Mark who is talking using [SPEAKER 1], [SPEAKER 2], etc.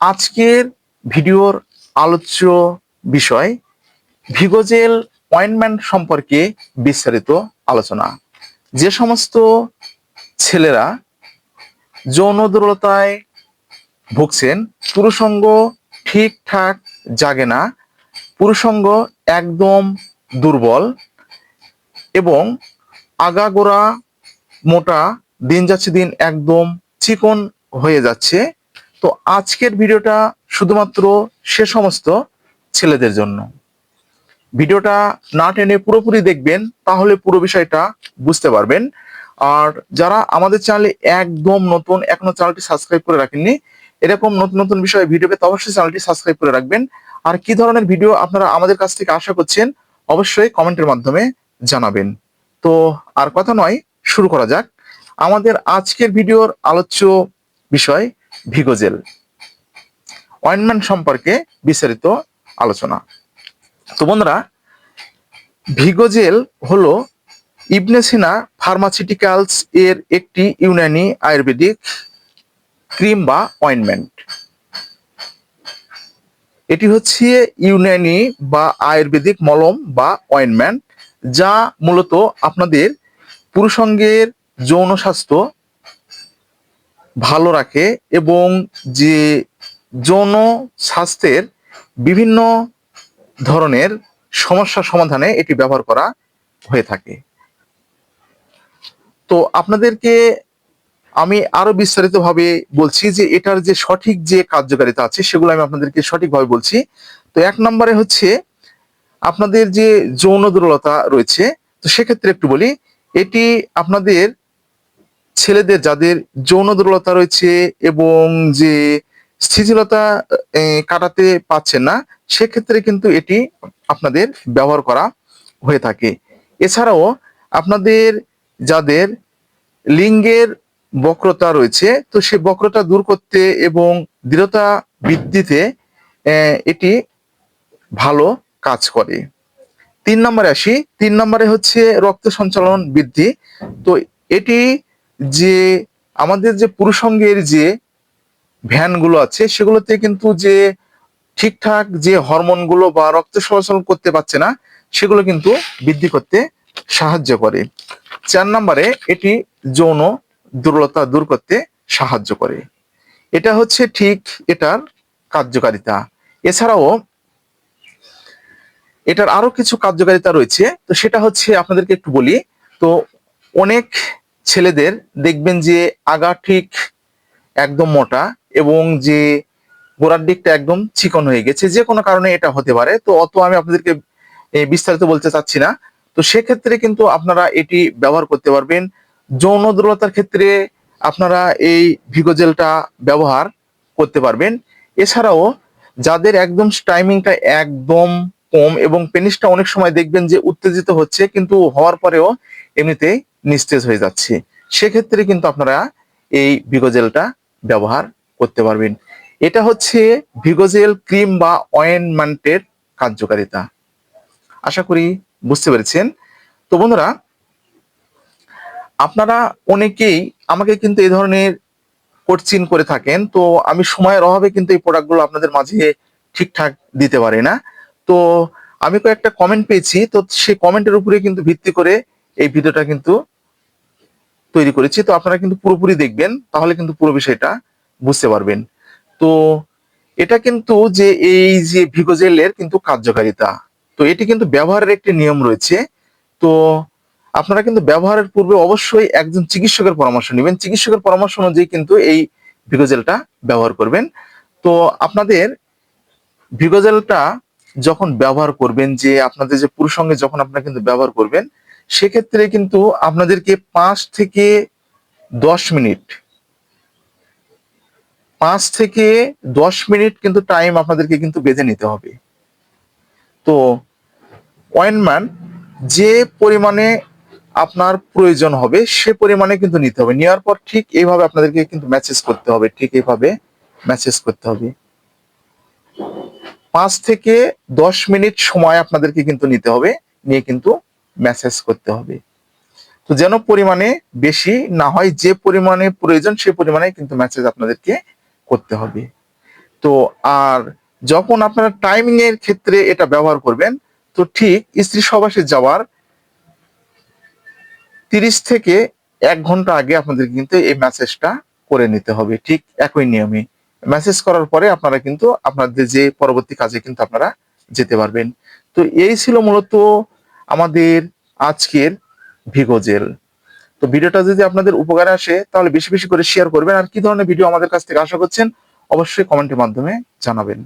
[SPEAKER 1] আজকের ভিডিওর আলোচ্য বিষয় ভিগোজেল অয়েন্টমেন্ট সম্পর্কে বিস্তারিত আলোচনা। যে সমস্ত ছেলেরা যৌন দুর্বলতায় ভুগছেন, পুরুষাঙ্গ ঠিকঠাক জাগে না, পুরুষাঙ্গ একদম দুর্বল এবং আগাগোড়া মোটা, দিন যাচ্ছে দিন একদম চিকন হয়ে যাচ্ছে, তো আজকের ভিডিওটা শুধুমাত্র সে সমস্ত ছেলেদের জন্য। ভিডিওটা না টেনে পুরোপুরি দেখবেন, তাহলে পুরো বিষয়টা বুঝতে পারবেন। আর যারা আমাদের চ্যানেলে একদম নতুন, এখনো চ্যানেলটি সাবস্ক্রাইব করে রাখেননি, এরকম নতুন নতুন বিষয়ে ভিডিও পেতে অবশ্যই চ্যানেলটি সাবস্ক্রাইব করে রাখবেন। আর কি ধরনের ভিডিও আপনারা আমাদের কাছ থেকে আশা করছেন অবশ্যই কমেন্টের মাধ্যমে জানাবেন। তো আর কথা নয়, শুরু করা যাক। আমাদের আজকের ভিডিওর আলোচ্য বিষয় ভিগোজেল অয়েন্টমেন্ট সম্পর্কে বিস্তারিত আলোচনা। তো বন্ধুরা, ভিগোজেল হলো ইবনে সিনা ফার্মাসিউটিক্যালস এর একটি ইউনানি আয়ুর্বেদিক ক্রিম বা অয়েন্টমেন্ট। এটি হচ্ছে ইউনানি বা আয়ুর্বেদিক মলম বা অয়েন্টমেন্ট, যা মূলত আপনাদের পুরুষাঙ্গের যৌন স্বাস্থ্য ভালো রাখে এবং যে যৌন স্বাস্থ্যের বিভিন্ন ধরনের সমস্যা সমাধানে এটি ব্যবহার করা হয়ে থাকে। তো আপনাদেরকে আমি আরো বিস্তারিতভাবে বলছি যে এটার যে সঠিক যে কার্যকারিতা আছে সেগুলো আমি আপনাদেরকে সঠিকভাবে বলছি। তো এক নম্বরে হচ্ছে আপনাদের যে যৌন দুর্বলতা রয়েছে, তো সেক্ষেত্রে একটু বলি, এটি আপনাদের ছেলেদের যাদের যৌন দুর্বলতা রয়েছে এবং যে স্থিতিশীলতা কাটাতে পারছেন না, সেক্ষেত্রে কিন্তু এটি আপনাদের ব্যবহার করা হয়ে থাকে। এছাড়াও আপনাদের যাদের লিঙ্গের বক্রতা রয়েছে, তো সেই বক্রতা দূর করতে এবং দৃঢ়তা বৃদ্ধিতে এটি ভালো কাজ করে। 3 নম্বরে আসি। 3 নম্বরে হচ্ছে রক্ত সঞ্চালন বৃদ্ধি। তো এটি যে আমাদের যে পুরুষাঙ্গের যে ভ্যানগুলো আছে সেগুলোতে কিন্তু যে ঠিকঠাক যে হরমোনগুলো বা রক্ত চলাচল করতে পারছে না, সেগুলো কিন্তু বৃদ্ধি করতে সাহায্য করে। 4 নম্বরে এটি যৌন দুর্বলতা দূর করতে সাহায্য করে। এটা হচ্ছে ঠিক এটার কার্যকারিতা। এছাড়াও এটার আরো কিছু কার্যকারিতা রয়েছে, তো সেটা হচ্ছে আপনাদেরকে একটু বলি। তো অনেক ছেলেদের দেখবেন যে আগা ঠিক একদম মোটা এবং যে গোড়ার দিকটা একদম চিকন হয়ে গেছে, যে কোনো কারণে এটা হতে পারে। তো অত আমি আপনাদেরকে বিস্তারিত বলতে চাচ্ছি না। তো সেক্ষেত্রে কিন্তু আপনারা এটি ব্যবহার করতে পারবেন। যৌন দুর্বলতার ক্ষেত্রে আপনারা এই ভিগোজেলটা ব্যবহার করতে পারবেন। এছাড়াও যাদের একদম টাইমিংটা একদম কম এবং পেনিসটা অনেক সময় দেখবেন যে উত্তেজিত হচ্ছে, কিন্তু হওয়ার পরেও এমনিতেই নিস্তেজ হয়ে যাচ্ছে, সেক্ষেত্রে কিন্তু আপনারা এই ভিগোজেলটা ব্যবহার করতে পারবেন। এটা হচ্ছে ভিগোজেল ক্রিম বা অয়েন্টমেন্টের কার্যকারিতা। আশা করি বুঝতে পেরেছেন। তো বন্ধুরা, আপনারা অনেকেই আমাকে কিন্তু এই ধরনের কোশ্চিন করে থাকেন, তো আমি সময়ের অভাবে কিন্তু এই প্রোডাক্টগুলো আপনাদের মাঝে ঠিকঠাক দিতে পারি না। তো আমি কয়েকটা কমেন্ট পেয়েছি, তো সেই কমেন্টের উপরে কিন্তু ভিত্তি করে এই ভিডিওটা কিন্তু তৈরি করেছি। তো আপনারা কিন্তু পুরোপুরি দেখবেন, তাহলে কিন্তু পুরো বিষয়টা বুঝতে পারবেন। তো এটা কিন্তু যে এই যে ভিগোজেলের কিন্তু কার্যকারিতা, তো এটি কিন্তু ব্যবহারের একটি নিয়ম রয়েছে। তো আপনারা কিন্তু ব্যবহারের পূর্বে অবশ্যই একজন চিকিৎসকের পরামর্শ নেবেন। চিকিৎসকের পরামর্শ অনুযায়ী কিন্তু এই ভিগোজেলটা ব্যবহার করবেন। তো আপনাদের ভিগোজেলটা যখন ব্যবহার করবেন, যে আপনাদের যে পুরুষাঙ্গে যখন আপনারা কিন্তু ব্যবহার করবেন, সেক্ষেত্রে কিন্তু আপনাদেরকে 5 থেকে 10 মিনিট 5 থেকে 10 মিনিট কিন্তু টাইম আপনাদেরকে কিন্তু বেঁধে নিতে হবে। তো অয়েন্টমেন্ট যে পরিমাণে আপনার প্রয়োজন হবে সে পরিমাণে কিন্তু নিতে হবে। নেওয়ার পর ঠিক এইভাবে আপনাদেরকে কিন্তু ম্যাসেজ করতে হবে, ঠিক এইভাবে ম্যাসেজ করতে হবে। 5 থেকে 10 মিনিট সময় আপনাদেরকে কিন্তু নিতে হবে, নিয়ে কিন্তু ম্যাসেজ করতে হবে। তো যেন পরিমাণে বেশি না হয়, যে পরিমাণে প্রয়োজন সে পরিমাণে কিন্তু ম্যাসেজ আপনাদেরকে করতে হবে। তো আর যখন আপনারা টাইমিং এর ক্ষেত্রে এটা ব্যবহার করবেন, তো ঠিক স্ত্রী সহবাসে যাওয়ার 30 থেকে 1 ঘন্টা আগে আপনাদের কিন্তু এই মেসেজটা করে নিতে হবে, ঠিক একই নিয়মে। মেসেজ করার পরে আপনারা কিন্তু আপনাদের যে পরবর্তী কাজে কিন্তু আপনারা যেতে পারবেন। তো এই ছিল মূলত আমাদের আজকের ভিগো জেল। তো ভিডিওটা যদি আপনাদের উপকারে আসে তাহলে বেশি বেশি করে শেয়ার করবেন। আর কি ধরনের ভিডিও আমাদের কাছ থেকে আশা করছেন অবশ্যই কমেন্টের মাধ্যমে জানাবেন।